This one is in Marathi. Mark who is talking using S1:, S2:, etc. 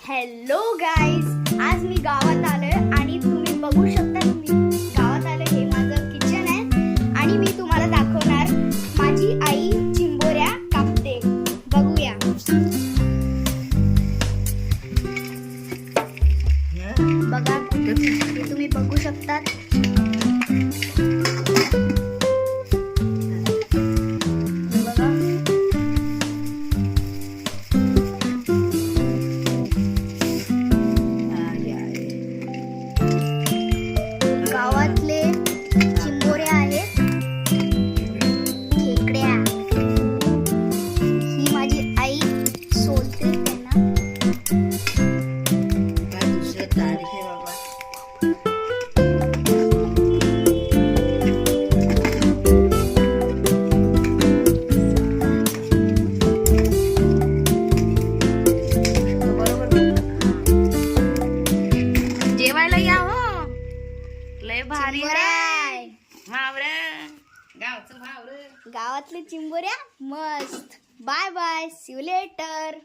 S1: हॅलो गाईज, आज मी गावात आलोय आणि तुम्ही बघू शकता मी गावात आलोय. हे माझं किचन आहे आणि मी तुम्हाला दाखवणार माझी आई चिंबोऱ्या कापते. बघूया. बघा, तुम्ही बघू शकतात. गावातले चिंबोऱ्या आहेत, खेकड्या. ही माझी आई सोलते त्यांना.
S2: काय दुसरं तारीख आहे बाबा. जेवायला या हो, लय भारी आहे. भावरे गावचं भावरे.
S1: गावातले चिंबोऱ्या मस्त. Bye bye, see you letter.